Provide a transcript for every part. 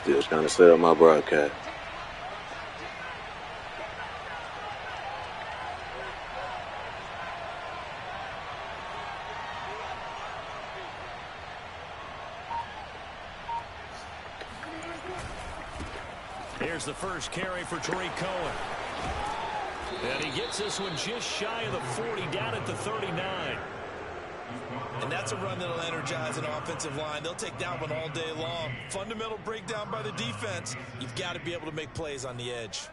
Still trying to set up my broadcast. Here's the first carry for Tariq Cohen. And he gets this one just shy of the 40, down at the 39. And that's a run that'll energize an offensive line. They'll take that one all day long. Fundamental breakdown by the defense. You've got to be able to make plays on the edge.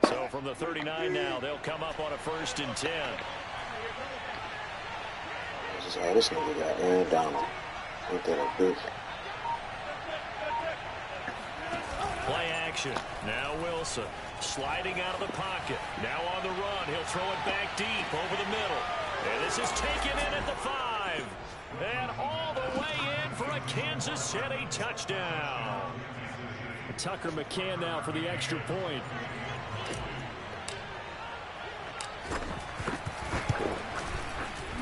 So from the 39 now, they'll come up on a 1st and 10. This nigga got Aaron Donald. Ain't that a bitch? Play action. Now Wilson sliding out of the pocket. Now on the run. He'll throw it back deep over the middle. And this is taken in at the 5. And all the way in for a Kansas City touchdown. Tucker McCann now for the extra point.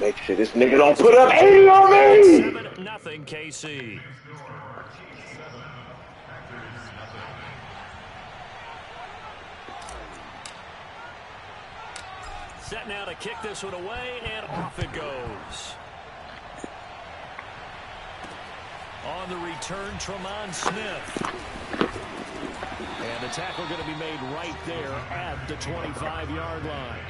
Make sure this nigga don't put up 80 on me! 7-0 KC. Set now to kick this one away, and off it goes. On the return, Tremont Smith. And the tackle going to be made right there at the 25-yard line.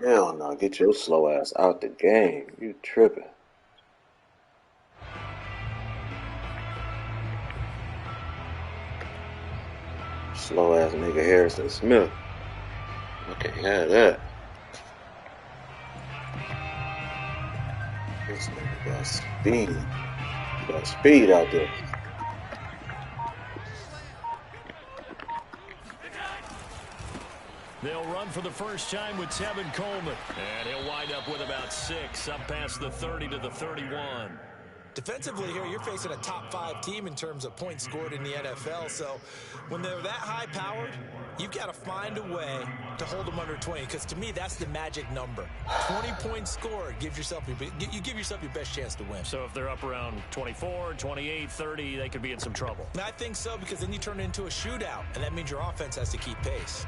Hell no, get your slow ass out the game. You tripping. Slow ass nigga Harrison Smith. I can't have that. This nigga got speed. Got speed out there. They'll run for the first time with Tevin Coleman. And he'll wind up with about 6, up past the 30 to the 31. Defensively here, you're facing a top 5 team in terms of points scored in the NFL. So when they're that high-powered, you've got to find a way to hold them under 20. Because to me, that's the magic number. 20 points scored gives yourself you give yourself your best chance to win. So if they're up around 24, 28, 30, they could be in some trouble. And I think so, because then you turn it into a shootout, and that means your offense has to keep pace.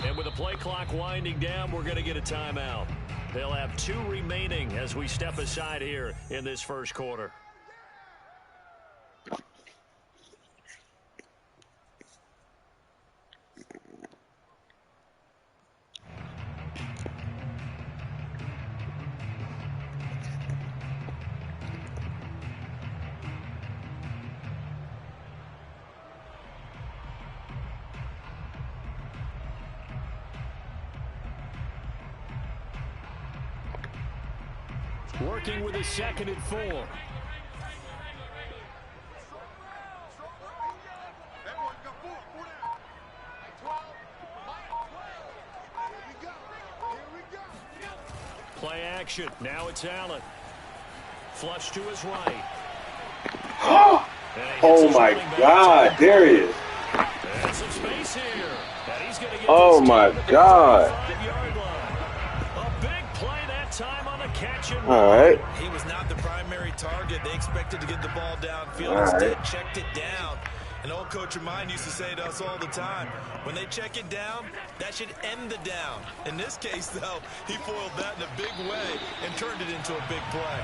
And with the play clock winding down, we're going to get a timeout. They'll have 2 remaining as we step aside here in this first quarter. Working with a 2nd and 4. Play action. Now it's Allen. Flush to his right. Oh my God, there he is. And some space here. And he's going to get oh my God. A big play that time on the catch and all right. He was not the primary target. They expected to get the ball downfield. Instead, checked it down. And old Coach of mine used to say to us all the time, when they check it down, that should end the down. In this case, though, he foiled that in a big way and turned it into a big play.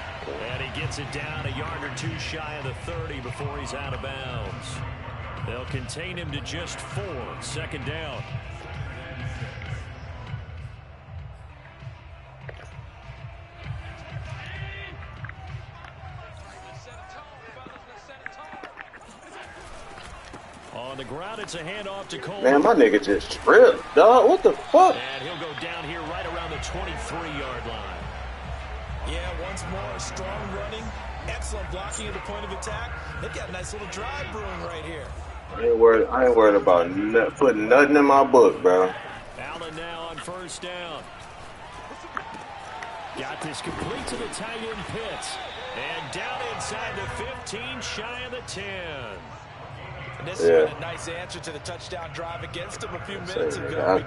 And he gets it down a yard or 2 shy of the 30 before he's out of bounds. They'll contain him to just 4. 2nd down. On the ground, it's a handoff to Coleman. Man, my nigga just tripped, dog. What the fuck? And he'll go down here right around the 23-yard line. Yeah, once more, strong running, excellent blocking at the point of attack. They've got a nice little drive brewing right here. I ain't worried about putting nothing in my book, bro. Allen now on first down. Got this complete to the tight end Pitts. And down inside the 15, shy of the 10. And this has been a nice answer to the touchdown drive against them a few minutes ago.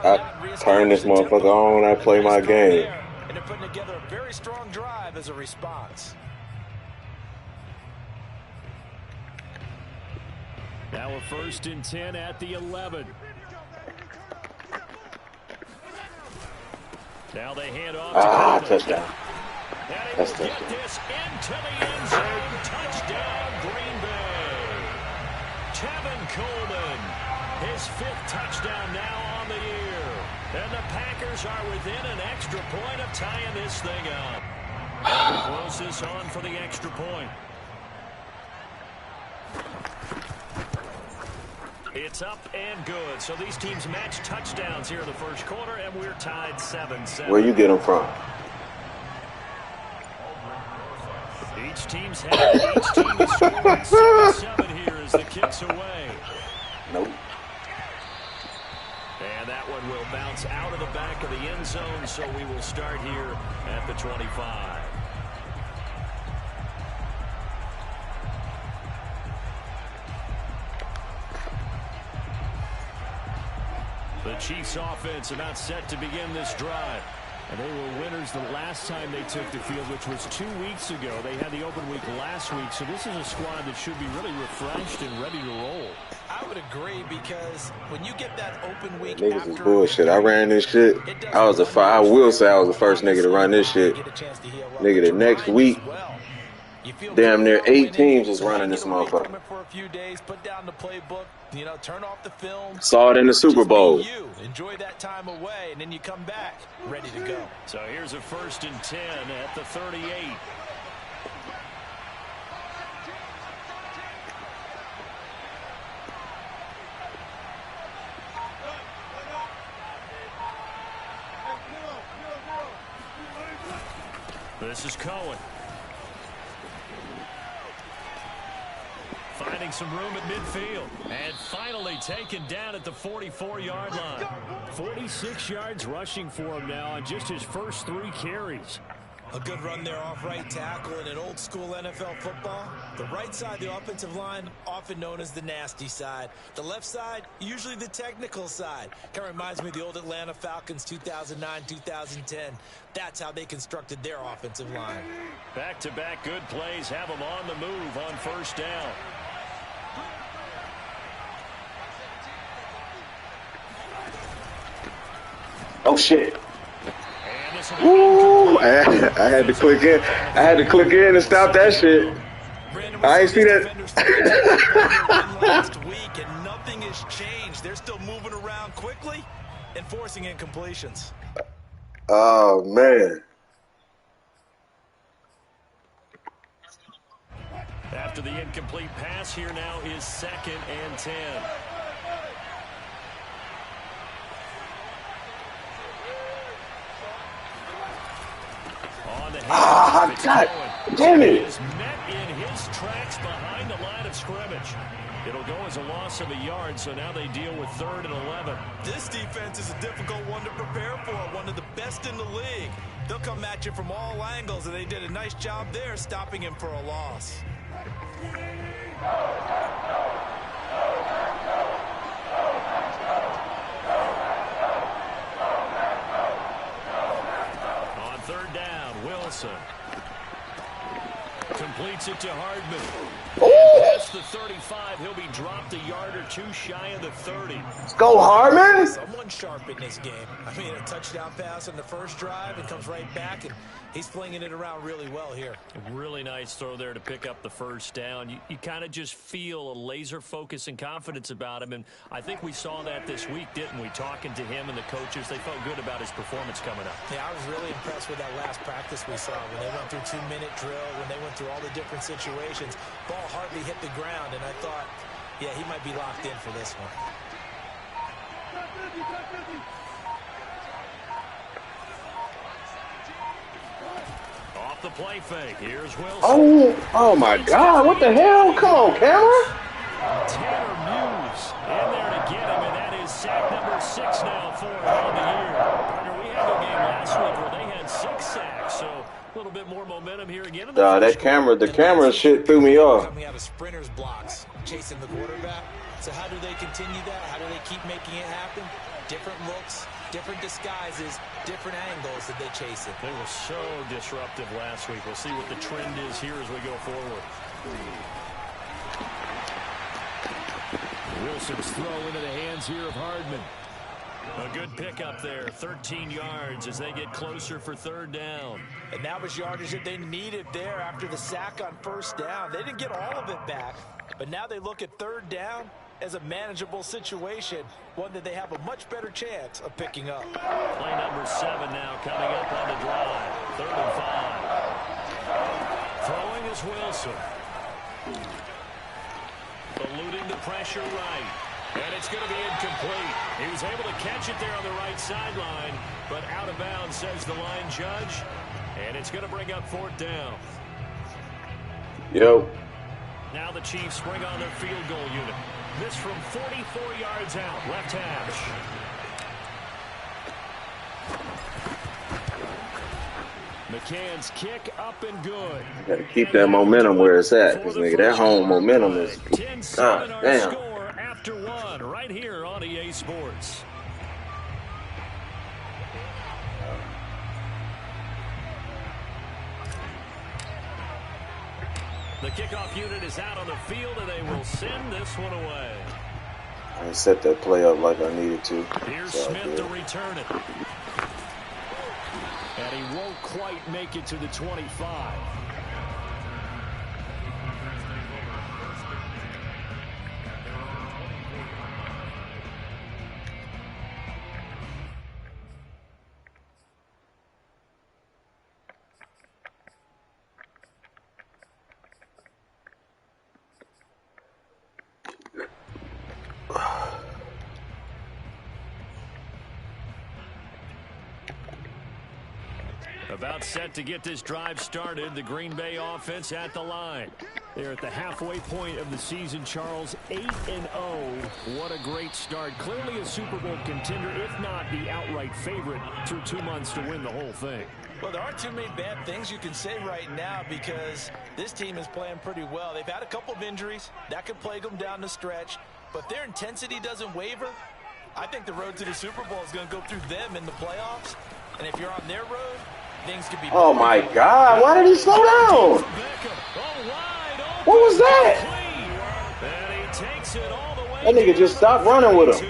I turn this motherfucker on, I play my game. And they're putting together a very strong drive as a response. Now a 1st and 10 at the 11. Now they hand off to touchdown. That's touchdown. Get this into the end zone. Touchdown, Green Bay. Tevin Coleman, his 5th touchdown now on the year. And the Packers are within an extra point of tying this thing up. And he throws this on for the extra point. It's up and good. So these teams match touchdowns here in the first quarter, and we're tied 7-7. Where you get them from? Each team is scoring 7-7 here as the kick's away. Nope. And that one will bounce out of the back of the end zone, so we will start here at the 25. The Chiefs offense about set to begin this drive. And they were winners the last time they took the field, which was 2 weeks ago. They had the open week last week, so this is a squad that should be really refreshed and ready to roll. I would agree, because when you get that open week niggas is bullshit. I ran this shit. I will say I was the first nigga to run this shit. Nigga, the next week, damn near 8 teams is running this motherfucker. For a few days, put down the playbook, turn off the film. Saw it in the Super Bowl. Enjoy that time away, and then you come back ready to go. So here's a 1st and 10 at the 38. This is Cohen. Finding some room at midfield. And finally taken down at the 44-yard line. 46 yards rushing for him now on just his first 3 carries. A good run there off right tackle in an old-school NFL football. The right side of the offensive line, often known as the nasty side. The left side, usually the technical side. Kind of reminds me of the old Atlanta Falcons 2009-2010. That's how they constructed their offensive line. Back-to-back good plays have them on the move on first down. Oh, shit. Ooh, I had to click in. I had to click in and stop that shit. I ain't see that. Last week, and nothing has changed. They're still moving around quickly and forcing incompletions. Oh, man. After the incomplete pass, here now is 2nd and 10. Ah, God damn it. Is met in his tracks behind the line of scrimmage. It'll go as a loss of a yard, so now they deal with 3rd and 11. This defense is a difficult one to prepare for, one of the best in the league. They'll come at you from all angles, and they did a nice job there stopping him for a loss. On 3rd down, Wilson completes it to Hardman. Past the 35, he'll be dropped a yard or 2 shy of the 30. Let's go, Hardman. Someone sharp in this game. I mean, a touchdown pass on the first drive and comes right back, and he's flinging it around really well here. A really nice throw there to pick up the first down. You kind of just feel a laser focus and confidence about him, and I think we saw that this week, didn't we? Talking to him and the coaches, they felt good about his performance coming up. Yeah, I was really impressed with that last practice we saw when they went through 2-minute drill, when they went through all the different situations. Ball hardly hit the ground, and I thought, Yeah, he might be locked in for this one. Off the play fake. Here's Wilson. Oh my God! What the hell? Come on, camera. Tanner Muse in there to get him, and that is sack number 6 now for him on the year. Partner, we had a game last week where they had 6 sacks, so a little bit more momentum here again. The camera shit threw me off. Coming out of sprinters blocks, chasing the quarterback. So how do they continue that? How do they keep making it happen? Different looks, different disguises, different angles that they chase it. They were so disruptive last week. We'll see what the trend is here as we go forward. Wilson's throw into the hands here of Hardman. A good pickup there, 13 yards as they get closer for 3rd down. And that was yardage that they needed there after the sack on 1st down. They didn't get all of it back, but now they look at 3rd down as a manageable situation, one that they have a much better chance of picking up. Play number 7 now coming up on the drive. 3rd and 5. Throwing is Wilson. Eluding the pressure right. And it's going to be incomplete. He was able to catch it there on the right sideline, but out of bounds, says the line judge. And it's going to bring up 4th down. Yo. Now the Chiefs bring on their field goal unit. This from 44 yards out, left hash. McCann's kick up and good. Gotta keep that momentum where it's at, because nigga, that home momentum is. God damn. Score after 1, right here on EA Sports. The kickoff unit is out on the field, and they will send this one away. I set that play up like I needed to. Here's Smith to return it. And he won't quite make it to the 25. About set to get this drive started. The Green Bay offense at the line. They're at the halfway point of the season, Charles. 8-0. What a great start. Clearly a Super Bowl contender, if not the outright favorite, through 2 months to win the whole thing. Well, there aren't too many bad things you can say right now because this team is playing pretty well. They've had a couple of injuries. That could plague them down the stretch. But their intensity doesn't waver. I think the road to the Super Bowl is going to go through them in the playoffs. And if you're on their road, things could be. Oh my God! Why did he slow down? What was that? That nigga just stopped running with him.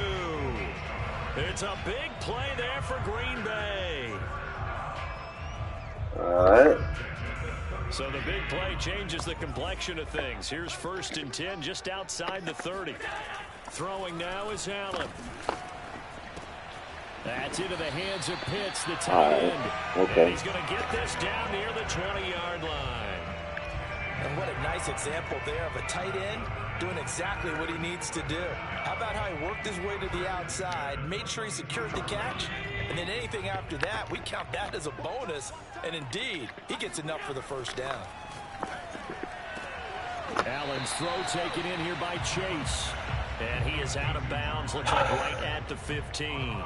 It's a big play there for Green Bay. All right. So the big play changes the complexion of things. Here's 1st and 10 just outside the 30. Throwing now is Allen. That's into the hands of Pitts, the tight end. Okay. And he's going to get this down near the 20-yard line. And what a nice example there of a tight end doing exactly what he needs to do. How about how he worked his way to the outside, made sure he secured the catch, and then anything after that, we count that as a bonus. And indeed, he gets enough for the 1st down. Allen's throw taken in here by Chase. And he is out of bounds, looks like right at the 15.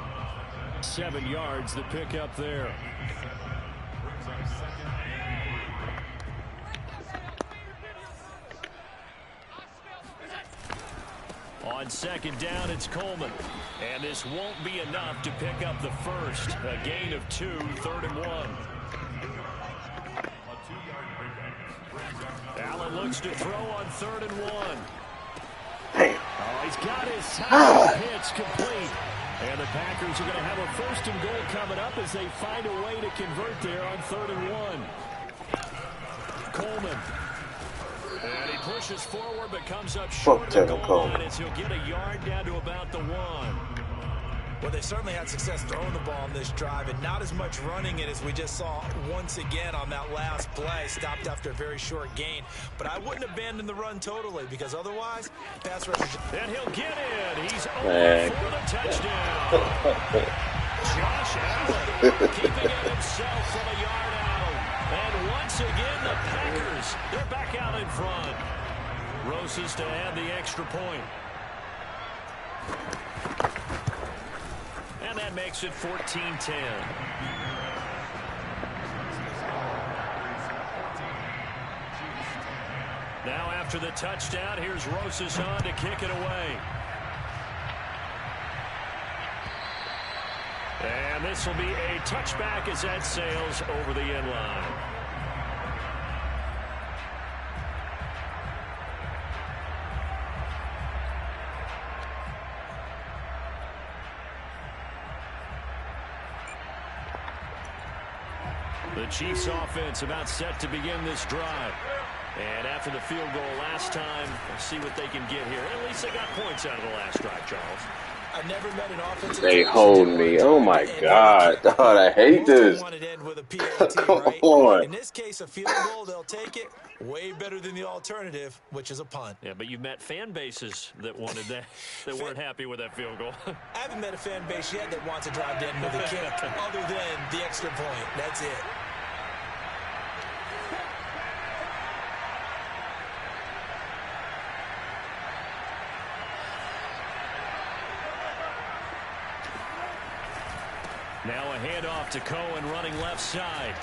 7 yards, the pickup there. On 2nd down, it's Coleman. And this won't be enough to pick up the 1st. A gain of 2, 3rd and 1. Allen looks to throw on 3rd and 1. Damn. Oh, he's got his side pitch complete. And the Packers are going to have a 1st and goal coming up as they find a way to convert there on 3rd and 1. Coleman. And he pushes forward but comes up short of the goal line as he'll get a yard down to about the 1. Well, they certainly had success throwing the ball on this drive, and not as much running it as we just saw once again on that last play. Stopped after a very short gain. But I wouldn't abandon the run totally, because otherwise, pass rushers. And he'll get in. He's over for the touchdown. Josh Allen keeping it himself from a yard out. And once again, the Packers, they're back out in front. Rosas to add the extra point. And that makes it 14-10. Now after the touchdown, here's Rosas on to kick it away. And this will be a touchback as that sails over the end line. The Chiefs offense about set to begin this drive. And after the field goal last time, we'll see what they can get here. At least they got points out of the last drive, Charles. I've never met an offensive. They hold me. Oh my God. God, I hate this. Come on. In this case, a field goal, they'll take it. Way better than the alternative, which is a punt. Yeah, but you've met fan bases that wanted that, that weren't happy with that field goal. I haven't met a fan base yet that wants to drive in with a kick other than the extra point. That's it. Now a handoff to Cohen running left side.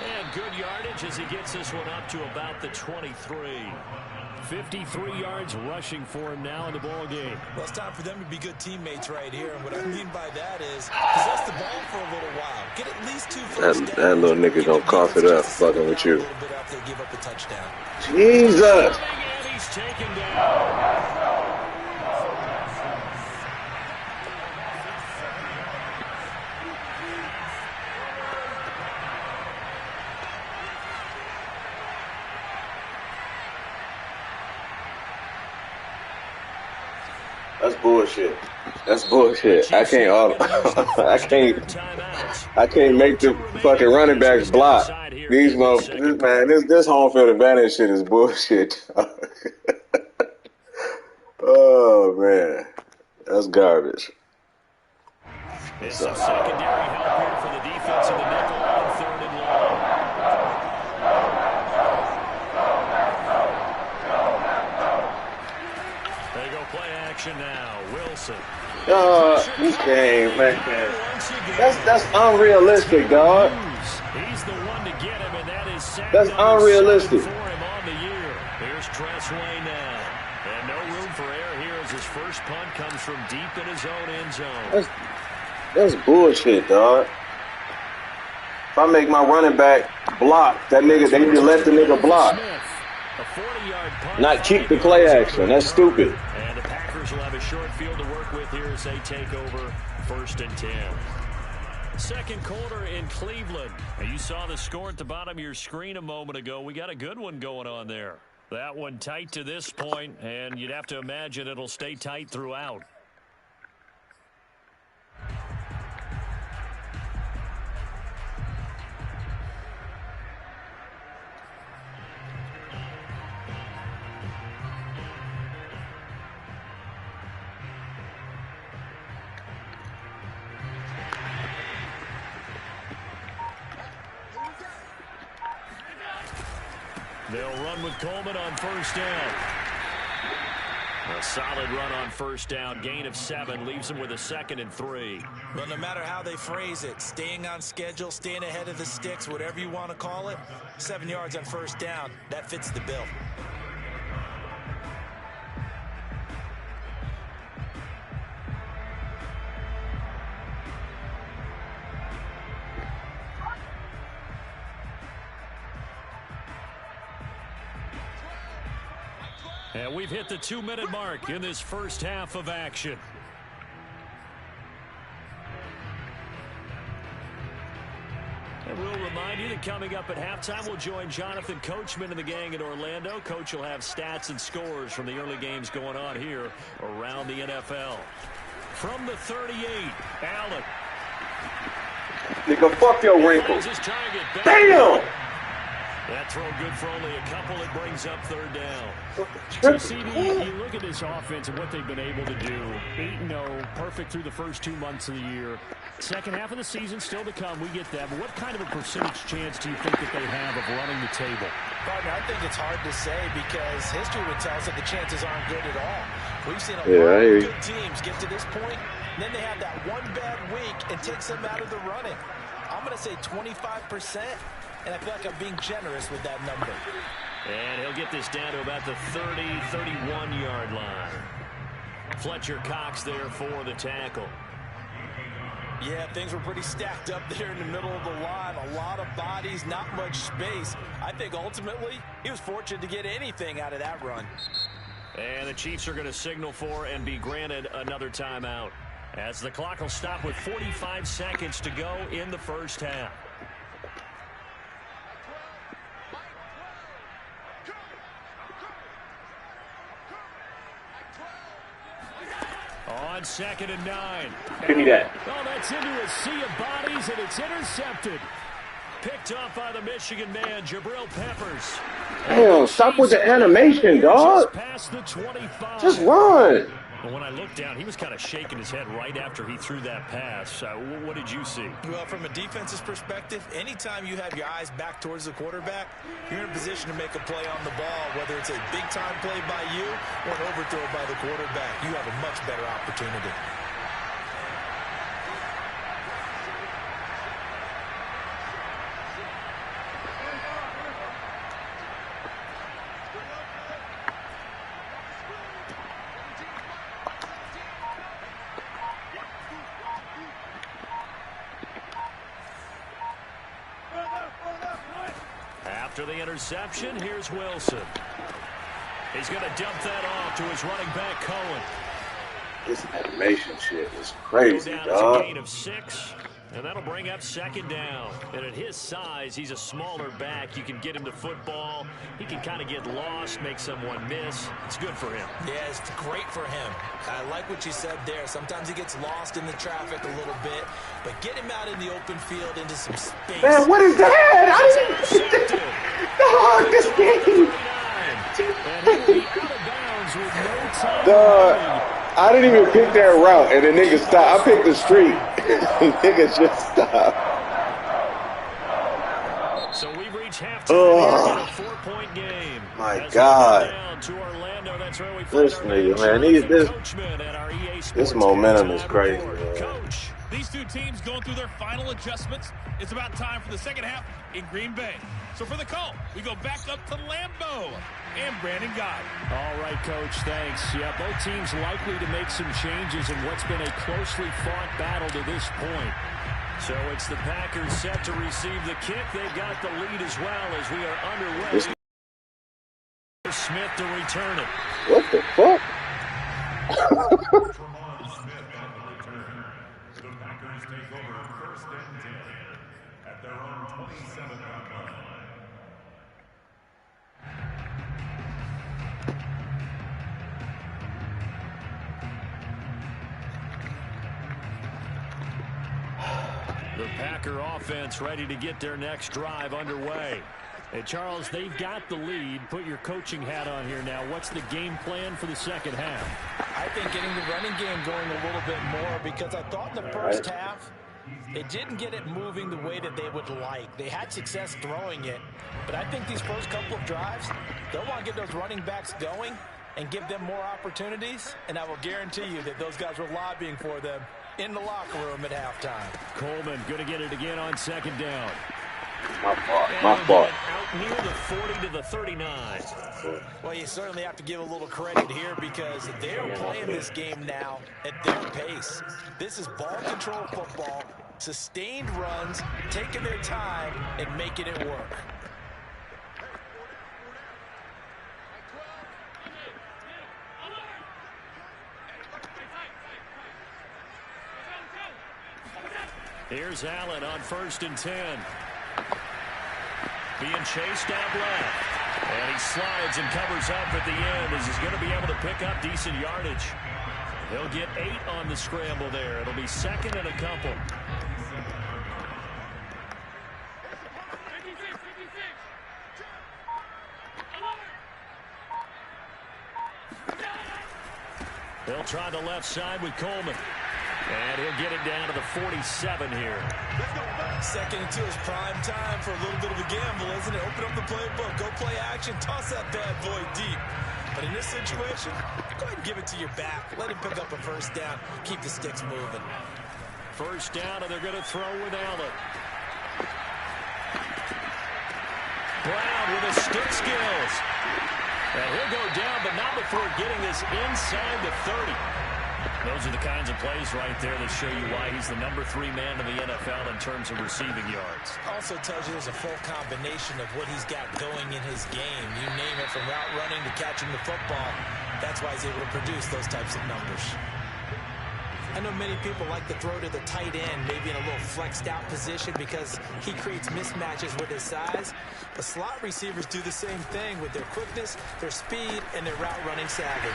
And good yardage as he gets this one up to about the 23. 53 yards rushing for him now in the ball game. Well, it's time for them to be good teammates right here. And what I mean by that is possess the ball for a little while. Get at least 2 first downs. That little nigga gonna cough it up fucking with you. A little bit after they give up the touchdown. Jesus. And he's taken down. That's bullshit. That's bullshit. I can't make the fucking running backs block. These motherfuckers, man, this home field advantage shit is bullshit. Oh man, that's garbage. It's some secondary help here for the defense in the nickel on 3rd and long. They go play action now. Wilson. This game, man. That's unrealistic, dog. He's the one to get him, and that is sack That's unrealistic. for him on the year. Here's Tressway now. And no room for error here as his first punt comes from deep in his own end zone. That's bullshit, dog. If I make my running back block, that nigga, they need to let the nigga block. Not keep the play action. That's stupid. And the Packers will have a short field to work with here as they take over 1st and 10. Second quarter in Cleveland. Now you saw the score at the bottom of your screen a moment ago. We got a good one going on there. That one tight to this point, and you'd have to imagine it'll stay tight throughout. They'll run with Coleman on 1st down. A solid run on 1st down. Gain of 7 leaves him with a 2nd and 3. Well, no matter how they phrase it, staying on schedule, staying ahead of the sticks, whatever you want to call it, 7 yards on 1st down, that fits the bill. And we've hit the 2-minute mark in this first half of action. And we'll remind you that coming up at halftime, we'll join Jonathan Coachman and the gang in Orlando. Coach will have stats and scores from the early games going on here around the NFL. From the 38, Allen. Nigga, fuck your wrinkles. Damn! That throw good for only a couple. It brings up third down. So, CD, you look at this offense and what they've been able to do. 8-0, perfect through the first 2 months of the year. Second half of the season still to come. We get that. But what kind of a percentage chance do you think that they have of running the table? Partner, I think it's hard to say because history would tell us that the chances aren't good at all. We've seen a lot of good teams get to this point, and then they have that one bad week and takes them out of the running. I'm going to say 25%. And I feel like I'm being generous with that number. And he'll get this down to about the 30, 31-yard line. Fletcher Cox there for the tackle. Yeah, things were pretty stacked up there in the middle of the line. A lot of bodies, not much space. I think ultimately he was fortunate to get anything out of that run. And the Chiefs are going to signal for and be granted another timeout, as the clock will stop with 45 seconds to go in the first half. On 2nd and 9. Give me that. Oh, that's into a sea of bodies, and it's intercepted. Picked off by the Michigan man, Jabril Peppers. Damn, stop with the animation, dog. Past the 25. Just run. Well, when I looked down, he was kind of shaking his head right after he threw that pass. What did you see? Well, from a defense's perspective, anytime you have your eyes back towards the quarterback, you're in a position to make a play on the ball, whether it's a big-time play by you or an overthrow by the quarterback. You have a much better opportunity. After the interception, here's Wilson. He's going to dump that off to his running back, Cohen. This animation shit is crazy, Down dog. as a gain of 6, and that'll bring up 2nd down. And at his size, he's a smaller back. You can get him to football. He can kind of get lost, make someone miss. It's good for him. Yeah, it's great for him. I like what you said there. Sometimes he gets lost in the traffic a little bit, but get him out in the open field into some space. Man, what is that? I didn't dog, this game. And he will be out of bounds with no time. Dog, I didn't even pick that route, and the nigga stopped. I picked the street. The nigga just stopped. So we've reached halftime in a 4-point game. My God. Down to Orlando. That's where we This nigga, man, this momentum is crazy, man. Coach, these two teams going through their final adjustments. It's about time for the second half in Green Bay. So for the call, we go back up to Lambeau and Brandon Guy. All right, Coach, thanks. Yeah, both teams likely to make some changes in what's been a closely fought battle to this point. So it's the Packers set to receive the kick. They've got the lead as well as we are underway. Smith to return it. What the fuck? The Packer offense ready to get their next drive underway. Hey, Charles, they've got the lead. Put your coaching hat on here now. What's the game plan for the second half? I think getting the running game going a little bit more because I thought in the first half they didn't get it moving the way that they would like. They had success throwing it, but I think these first couple of drives, they'll want to get those running backs going and give them more opportunities, and I will guarantee you that those guys were lobbying for them in the locker room at halftime. Coleman going to get it again on 2nd down. My fault. Out near the 40 to the 39. Well, you certainly have to give a little credit here because they're playing this game now at their pace. This is ball control football, sustained runs, taking their time, and making it work. Here's Allen on 1st and 10. Being chased out left. And he slides and covers up at the end as he's going to be able to pick up decent yardage. He'll get 8 on the scramble there. It'll be second and a couple. They'll try the left side with Coleman. And he'll get it down to the 47 here. Second into his prime time for a little bit of a gamble, isn't it? Open up the playbook, go play action, toss that bad boy deep. But in this situation, go ahead and give it to your back. Let him pick up a first down. Keep the sticks moving. First down, and they're going to throw with Allen. Brown with his stick skills. And he'll go down, but not before getting this inside the 30. Those are the kinds of plays right there that show you why he's the number 3 man in the NFL in terms of receiving yards. Also tells you there's a full combination of what he's got going in his game. You name it, from route running to catching the football. That's why he's able to produce those types of numbers. I know many people like to throw to the tight end, maybe in a little flexed out position because he creates mismatches with his size. But slot receivers do the same thing with their quickness, their speed, and their route running savvy.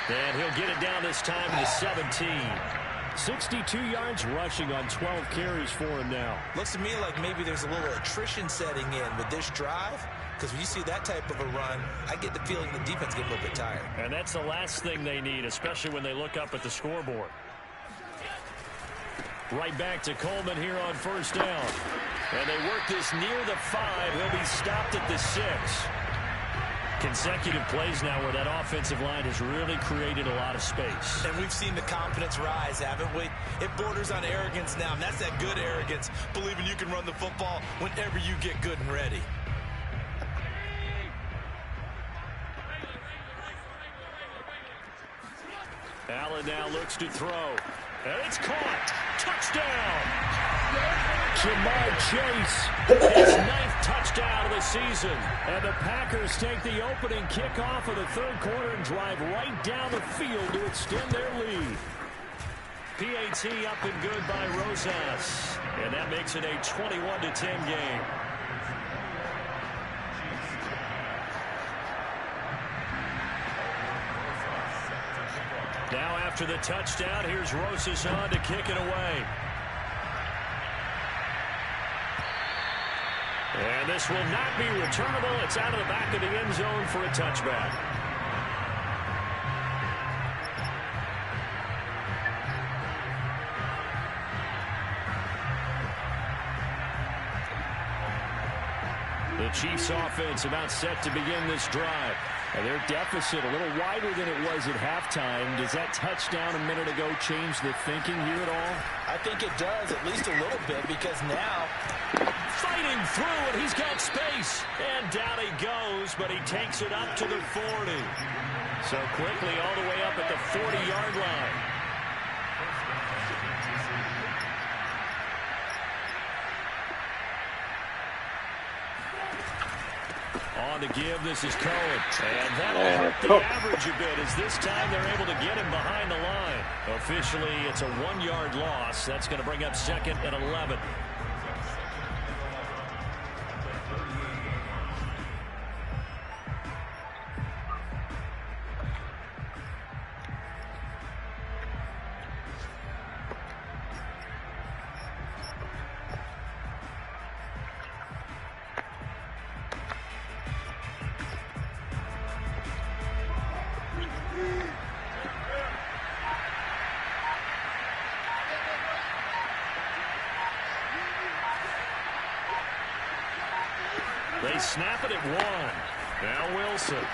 And he'll get it down this time to 17. 62 yards rushing on 12 carries for him now. Looks to me like maybe there's a little attrition setting in with this drive. Because when you see that type of a run, I get the feeling the defense gets a little bit tired. And that's the last thing they need, especially when they look up at the scoreboard. Right back to Coleman here on first down. And they work this near the 5. He'll be stopped at the 6. Consecutive plays now where that offensive line has really created a lot of space. And we've seen the confidence rise, haven't we? It borders on arrogance now, and that's that good arrogance, believing you can run the football whenever you get good and ready. Allen now looks to throw. And it's caught. Touchdown. Ja'Marr Chase. His 9th touchdown of the season. And the Packers take the opening kickoff of the third quarter and drive right down the field to extend their lead. PAT up and good by Rosas. And that makes it a 21-10 game. Now after the touchdown, here's Rosas on to kick it away. And this will not be returnable. It's out of the back of the end zone for a touchback. The Chiefs offense about set to begin this drive. And their deficit a little wider than it was at halftime. Does that touchdown a minute ago change the thinking here at all? I think it does, at least a little bit, because now fighting through, and he's got space. And down he goes, but he takes it up to the 40. So quickly all the way up at the 40-yard line. On to give, this is Cohen. And that'll hurt the average a bit as this time they're able to get him behind the line. Officially, it's a 1-yard loss. That's going to bring up second and 11. They snap it at 1. Now Wilson.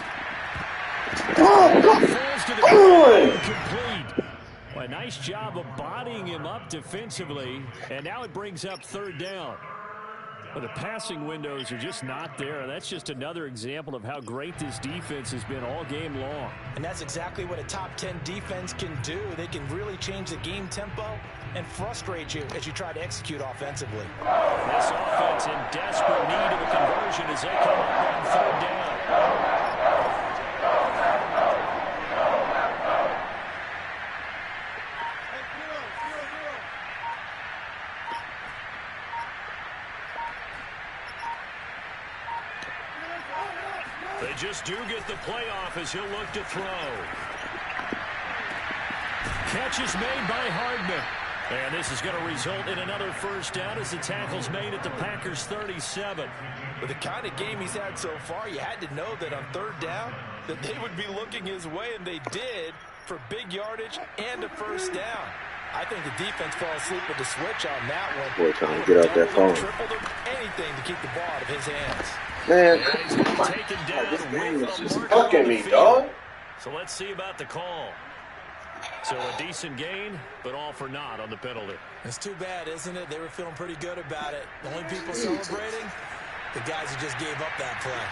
Falls to the ground, complete. Well, a nice job of bodying him up defensively. And now it brings up third down. Well, the passing windows are just not there. That's just another example of how great this defense has been all game long. And that's exactly what a top 10 defense can do. They can really change the game tempo and frustrate you as you try to execute offensively. This offense in desperate need of a conversion as they come up on third down. They just do get the playoff as he'll look to throw. catch is made by Hardman. And this is going to result in another first down as the tackle's made at the Packers' 37. With the kind of game he's had so far, you had to know that on third down that they would be looking his way, and they did, for big yardage and a first down. I think the defense fell asleep with the switch on that one. Boy, trying to get out that phone. Tripled him, anything to keep the ball out of his hands. Man, This game is just fucking me, dog. So let's see about the call. So a decent gain, but all for naught on the penalty. It's too bad, isn't it? They were feeling pretty good about it. The only people celebrating, the guys who just gave up that play.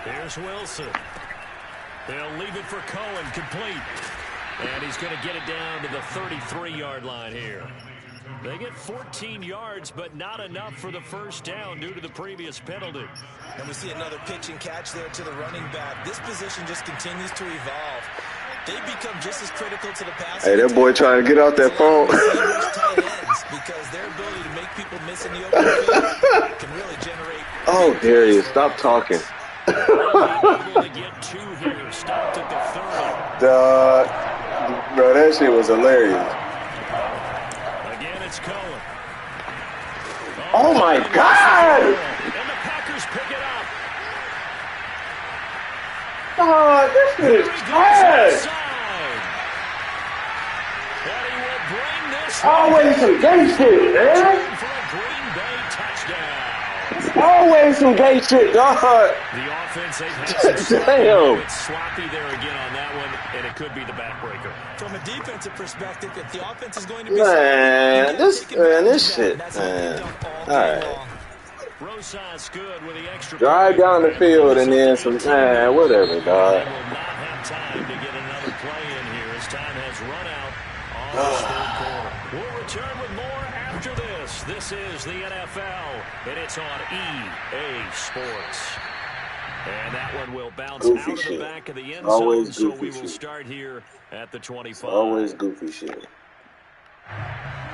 Here's Wilson. They'll leave it for Cohen, complete. And he's going to get it down to the 33-yard line here. They get 14 yards, but not enough for the first down due to the previous penalty. And we see another pitch and catch there to the running back. This position just continues to evolve. They become just as critical to the pass. Hey, that boy trying to get out that phone. Because their ability to make people miss in the open field can really generate. Oh, Darius, stop talking. Able to get two here, stopped at the 30. Bro, that shit was hilarious. Again, it's Cohen. Oh my God! And the Packers pick it up. Oh, this shit is trash. And he will bring this Always some gay shit, man. for a Green Bay touchdown. Always some gay shit, dog. The offense, they've had some Damn. It's sloppy there again on that one, and it could be the backbreaker. From a defensive perspective, if the offense is going to be Man, this shit, man. All right. Rosas good with the extra Drive down the field and then some, man, whatever, They dog. will not have time to get another play in here as time has run out on this third quarter. We'll return with more after this. This is the NFL, and it's on EA Sports. And that one will bounce Goofy out of the shit. back of the end Always zone, so goofy we will shit. start here at the 25. Always goofy shit.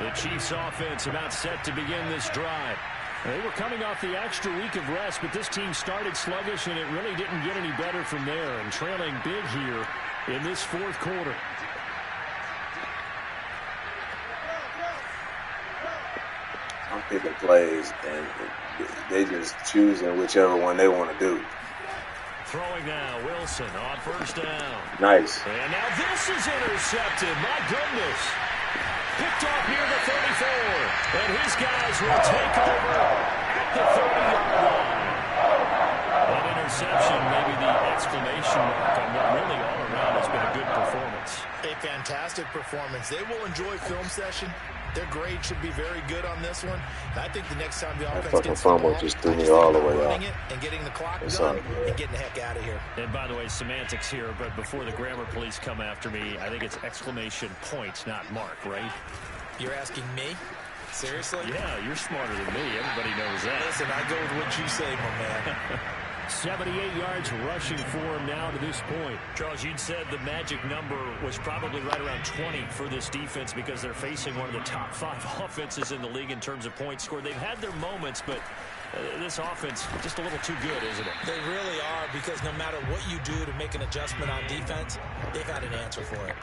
The Chiefs offense about set to begin this drive. They were coming off the extra week of rest, but this team started sluggish, and it really didn't get any better from there, and trailing big here in this fourth quarter. I'm picking plays, and they just choosing whichever one they want to do. Throwing now, Wilson on first down. Nice. And now this is intercepted. My goodness. Picked off near the 34. And his guys will take over at the 30-yard line. That interception, maybe the exclamation mark on what really all around has been a good performance. A fantastic performance. They will enjoy film session. Their grade should be very good on this one. And I think the next time the offense fucking gets the fumble ball, just threw I me just all think the way running out. it and getting the clock What's done up? and getting the heck out of here. And by the way, semantics here, but before the grammar police come after me, I think it's exclamation point, not mark, right? You're asking me? Seriously? Yeah, you're smarter than me. Everybody knows that. Listen, I go with what you say, my man. 78 yards rushing for him now to this point. Charles, you'd said the magic number was probably right around 20 for this defense because they're facing one of the top 5 offenses in the league in terms of points scored. They've had their moments, but this offense just a little too good, isn't it? They really are, because no matter what you do to make an adjustment on defense, they've got an answer for it.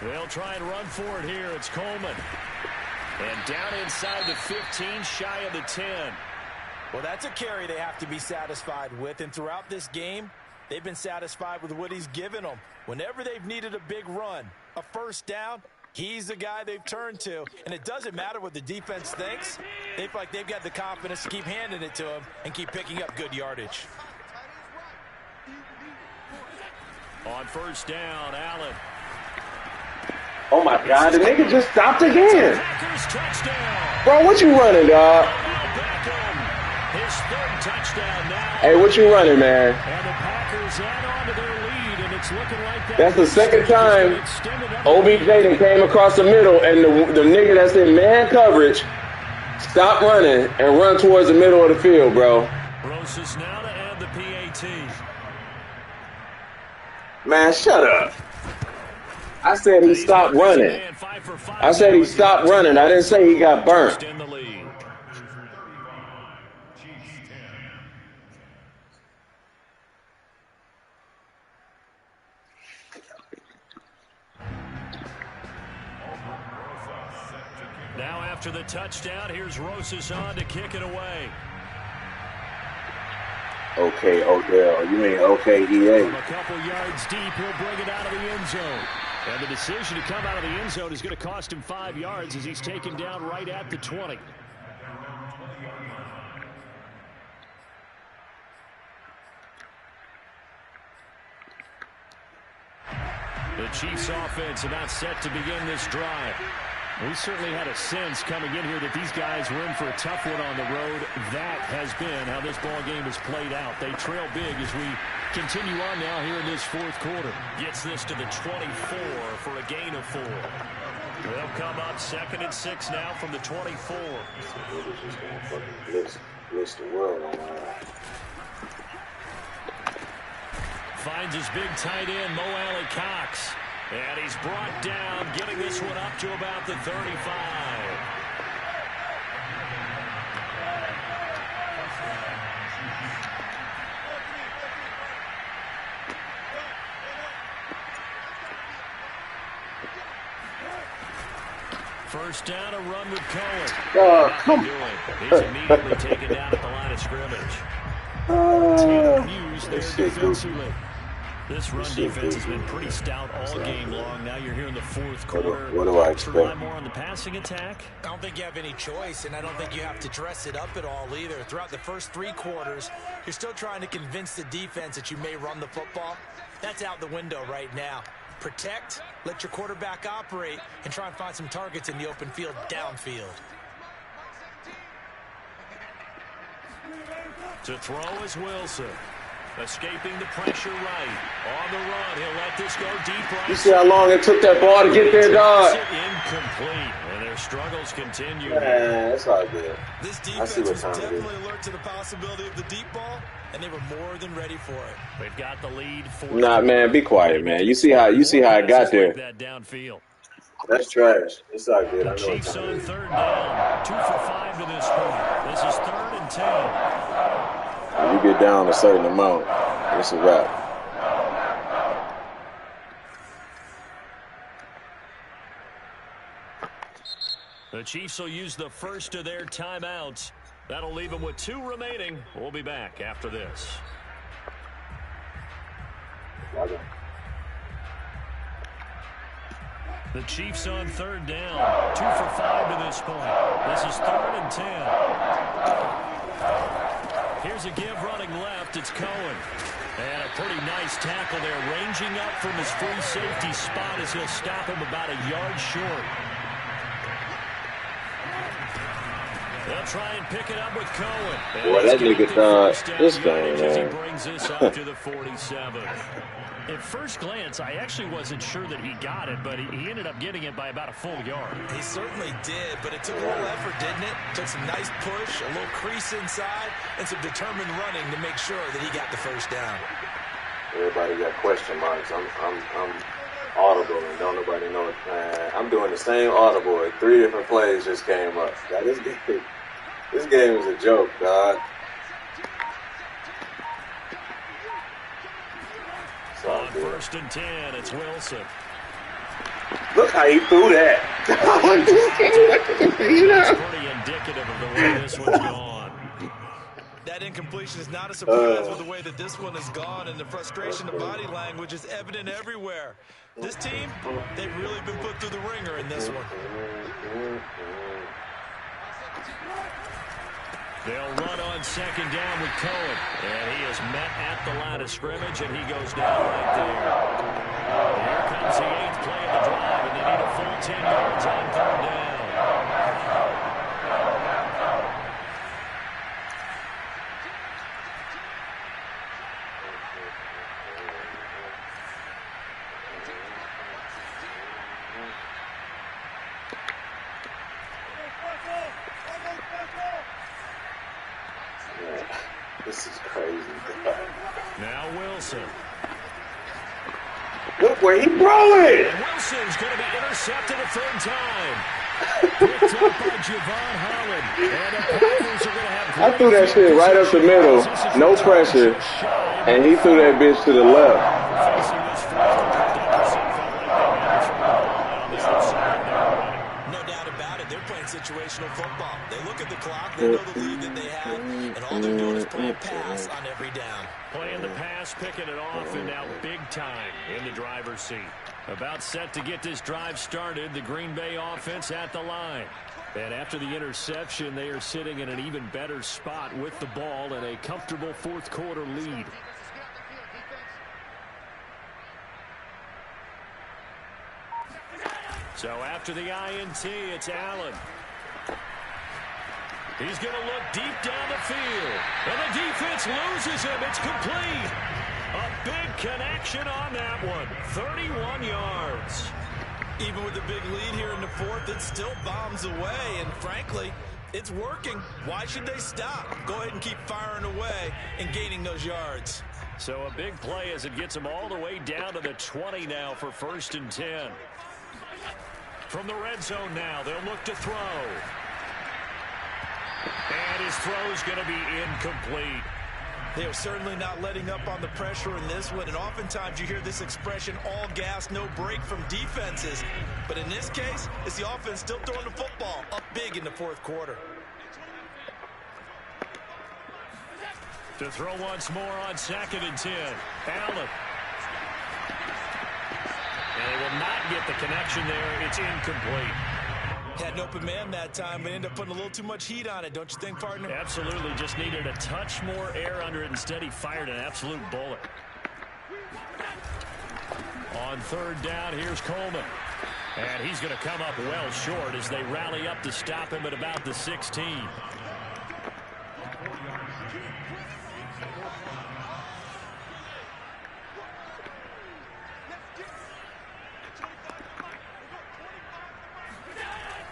They'll try and run for it here. It's Coleman. And down inside the 15, shy of the 10. Well, that's a carry they have to be satisfied with. And throughout this game, they've been satisfied with what he's given them. Whenever they've needed a big run, a first down, he's the guy they've turned to. And it doesn't matter what the defense thinks. They feel like they've got the confidence to keep handing it to him and keep picking up good yardage. On first down, Allen. Oh my God, the nigga just stopped again. Bro, what you running, dog? His third touchdown now. Hey, what you running, man? And the Packers add on to their lead, and it's looking like that. That's the second time OBJ that came across the middle, and the nigga that's in man coverage stop running and run towards the middle of the field, bro. Rosas now to add the PAT. Man, shut up. I said he stopped running. I said he stopped running. I didn't say he got burnt. In the lead. Now after the touchdown, here's Rosas on to kick it away. Okay, Odell. You mean okay, EA? From a couple yards deep, he'll bring it out of the end zone. And the decision to come out of the end zone is going to cost him 5 yards as he's taken down right at the 20. The Chiefs offense about set to begin this drive. We certainly had a sense coming in here that these guys were in for a tough one on the road. That has been how this ball game has played out. They trail big as we continue on now here in this fourth quarter. Gets this to the 24 for a gain of 4. They'll come up 2nd and 6 now from the 24. Blitz the world on Finds his big tight end, Mo Alley Cox. And he's brought down, getting this one up to about the 35. First down, a run with Cohen. come He's immediately taken down at the line of scrimmage. Taylor Hughes there defensively. This run defense has been pretty stout all game long. Now you're here in the fourth quarter. What do I expect? Rely more on the passing attack? I don't think you have any choice, and I don't think you have to dress it up at all either. Throughout the first 3 quarters, you're still trying to convince the defense that you may run the football. That's out the window right now. Protect, let your quarterback operate, and try and find some targets in the open field downfield. To throw is Wilson. Escaping the pressure right. On the run, he'll let this go deep right. You see how long it took that ball to get there, dog? Incomplete. And their struggles continue. Man, that's all good. This defense was definitely alert to the possibility of the deep ball, and they were more than ready for it. They've got the lead. Nah, man, be quiet, man. You see how I got there. That downfield. That's trash. It's all good. The Chiefs on 3rd down. 2 for 5 to this point. This is 3rd and 10. When you get down a certain amount, it's a wrap. The Chiefs will use the first of their timeouts. That'll leave them with 2 remaining. We'll be back after this. The Chiefs on 3rd down. 2 for 5 to this point. This is 3rd and 10. Here's a give running left. It's Cohen. And a pretty nice tackle there, ranging up from his free safety spot as he'll stop him about a yard short. They'll try and pick it up with Cohen. Boy, that nigga thought this game, He man. brings this up to the 47. At first glance, I actually wasn't sure that he got it, but he ended up getting it by about a full yard. He certainly did, but it took a little effort, didn't it? Took some nice push, a little crease inside, and some determined running to make sure that he got the first down. Everybody got question marks. I'm audible and don't nobody know it. Man, I'm doing the same audible. 3 different plays just came up. God, this game is a joke, dog. On 1st and 10, it's Wilson. Look how he threw that. It's pretty indicative of the way this one's gone. That incompletion is not a surprise with the way that this one has gone, and the frustration of body language is evident everywhere. This team, they've really been put through the ringer in this one. They'll run on second down with Cohen. And he is met at the line of scrimmage, and he goes down right there. Here comes the 8th play of the drive, and they need a full 10 yards on third down. This is crazy. Now Wilson. Look where he threw it. And Wilson's going to be intercepted a third time. Picked up by Javon Holland. And the Packers are going to have I threw that shit right up the middle, no pressure, and he threw that bitch to the left. Situational football. They look at the clock, they know the lead that they have, and all they're doing is playing pass on every down. Playing the pass, picking it off, and now big time in the driver's seat. About set to get this drive started, the Green Bay offense at the line. And after the interception, they are sitting in an even better spot with the ball and a comfortable fourth quarter lead. So after the INT, it's Allen. He's going to look deep down the field. And the defense loses him. It's complete. A big connection on that one. 31 yards. Even with the big lead here in the fourth, it still bombs away. And frankly, it's working. Why should they stop? Go ahead and keep firing away and gaining those yards. So a big play as it gets them all the way down to the 20 now for 1st and 10. From the red zone now, they'll look to throw. And his throw's going to be incomplete. They are certainly not letting up on the pressure in this one, and oftentimes you hear this expression, all gas, no break from defenses. But in this case, it's the offense still throwing the football up big in the fourth quarter. To throw once more on 2nd and 10. Allen. And they will not get the connection there. It's incomplete. Had an open man that time, but ended up putting a little too much heat on it, don't you think, partner? Absolutely. Just needed a touch more air under it. Instead, he fired an absolute bullet. On 3rd down, here's Coleman. And he's going to come up well short as they rally up to stop him at about the 16.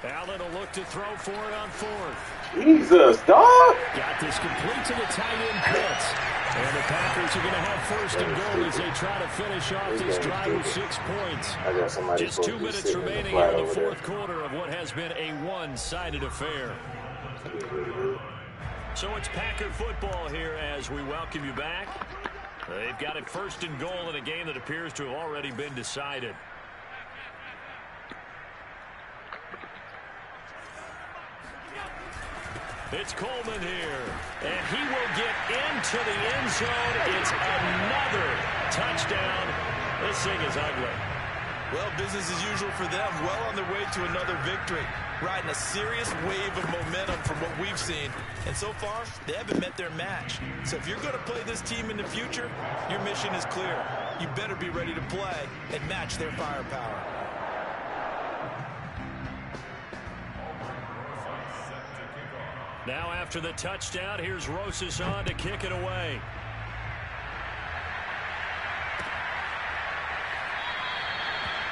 Allen will look to throw for it on 4th. Jesus, dog. Got this complete to the tight end Pitts. And the Packers are going to have 1st and goal as they try to finish off this drive with 6 points. Just 2 minutes remaining here in the fourth quarter of what has been a one-sided affair. So it's Packer football here as we welcome you back. They've got it 1st and goal in a game that appears to have already been decided. It's Coleman here, and he will get into the end zone. It's another touchdown. This thing is ugly. Well, business as usual for them. Well on their way to another victory. Riding a serious wave of momentum from what we've seen. And so far, they haven't met their match. So if you're going to play this team in the future, your mission is clear. You better be ready to play and match their firepower. Now after the touchdown, here's Rosas on to kick it away.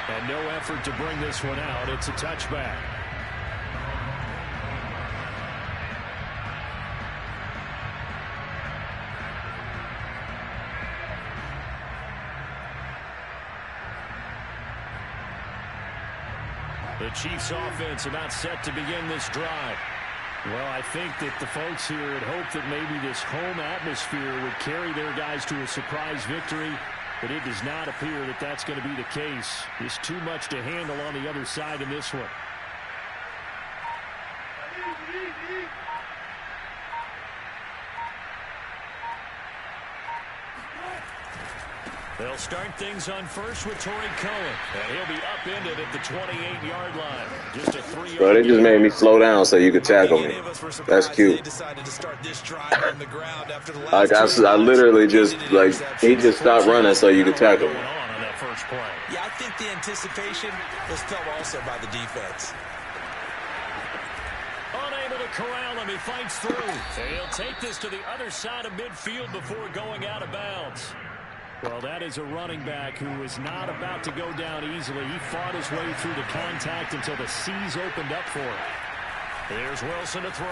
And no effort to bring this one out. It's a touchback. The Chiefs offense about set to begin this drive. Well, I think that the folks here had hoped that maybe this home atmosphere would carry their guys to a surprise victory, but it does not appear that that's going to be the case. There's too much to handle on the other side in this one. They'll start things on first with Torrey Cohen. And he'll be upended at the 28-yard line. Just a 3-yard Bro, they just made me slow down so you could tackle me. That's cute. They decided to start this drive on the ground after the last Like, I literally just, like, he just stopped running so you could tackle me. on that first play. Yeah, I think the anticipation was felt also by the defense. Unable to corral him, he fights through. And he'll take this to the other side of midfield before going out of bounds. Well, that is a running back who is not about to go down easily. He fought his way through the contact until the seas opened up for him. Here's Wilson to throw.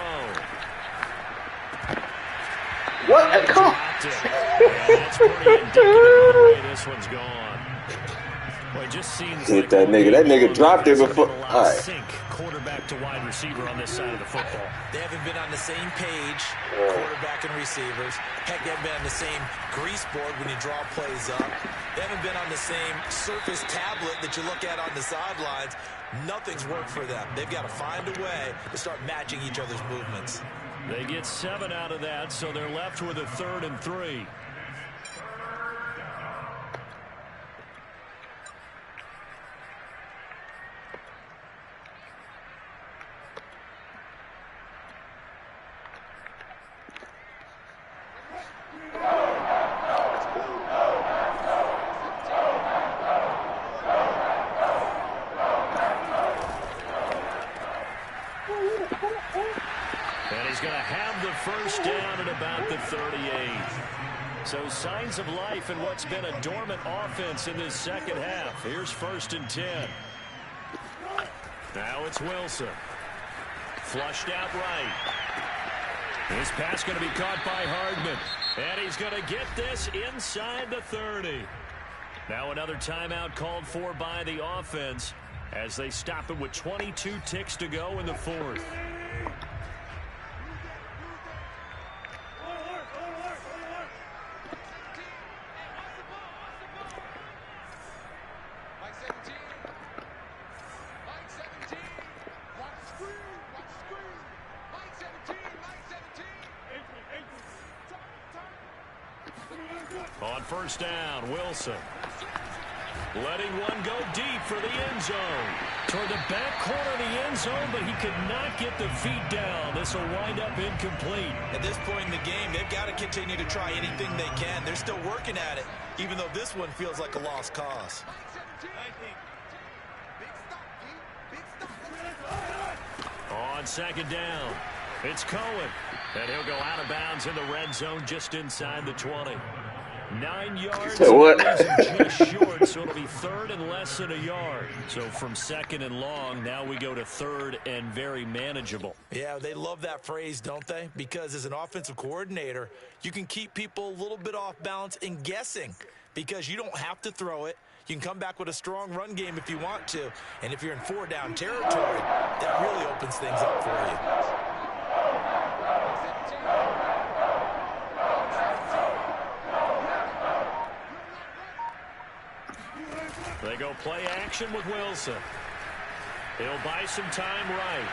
What? Come on. That's pretty indicative of the way this one's gone. Well, it just seems Hit like that nigga. That nigga dropped it before. All right. Sink quarterback to wide receiver on this side of the football. They haven't been on the same page, quarterback and receivers. Heck, they haven't been on the same grease board when you draw plays up. They haven't been on the same surface tablet that you look at on the sidelines. Nothing's worked for them. They've got to find a way to start matching each other's movements. They get 7 out of that, so they're left with a 3rd and 3. And he's going to have the first down at about the 38. So signs of life in what's been a dormant offense in this second half. Here's 1st and 10. Now it's Wilson. Flushed out right. His pass going to be caught by Hardman. And he's going to get this inside the 30. Now another timeout called for by the offense as they stop it with 22 ticks to go in the 4th. On first down, Wilson. Letting one go deep for the end zone. Toward the back corner of the end zone, but he could not get the feet down. This will wind up incomplete. At this point in the game, they've got to continue to try anything they can. They're still working at it, even though this one feels like a lost cause. On second down, it's Cohen. And he'll go out of bounds in the red zone just inside the 20. 9 yards, just short, so it'll be 3rd and less than a yard. So from 2nd and long, now we go to 3rd and very manageable. Yeah, they love that phrase, don't they? Because as an offensive coordinator, you can keep people a little bit off balance and guessing because you don't have to throw it. You can come back with a strong run game if you want to. And if you're in 4-down territory, that really opens things up for you. They go play action with Wilson. He'll buy some time right.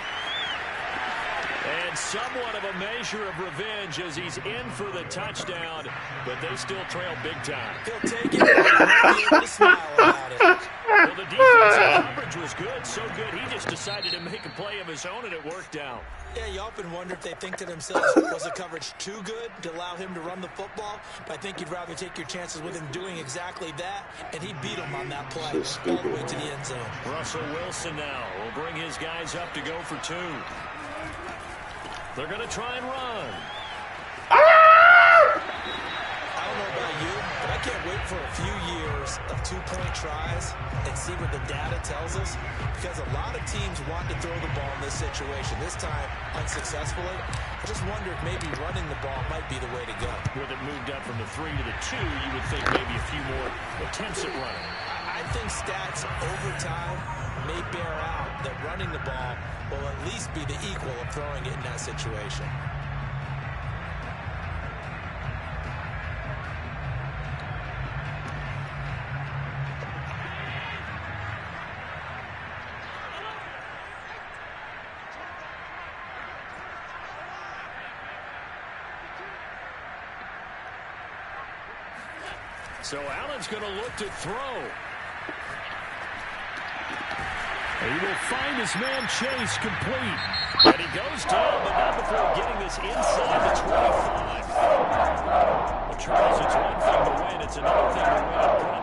And somewhat of a measure of revenge as he's in for the touchdown, but they still trail big time. He'll take it, and he'll be able to smile about it. Well, the defensive coverage was good, so good he just decided to make a play of his own, and it worked out. Yeah, you often wonder if they think to themselves, was the coverage too good to allow him to run the football? But I think you'd rather take your chances with him doing exactly that, and he beat him on that play all the way to the end zone. Russell Wilson now will bring his guys up to go for 2. They're going to try and run. I don't know about you, but I can't wait for a few years of 2-point tries and see what the data tells us, because a lot of teams want to throw the ball in this situation. This time, unsuccessfully. I just wonder if maybe running the ball might be the way to go. With it moved up from the 3 to the 2, you would think maybe a few more attempts at running. I think stats over time may bear out that running the ball will at least be the equal of throwing it in that situation. So Allen's going to look to throw. He will find his man Chase complete. And he goes down, but not before getting this inside the 25. Well, Charles, it's one thing to win. It's another thing to win and drop the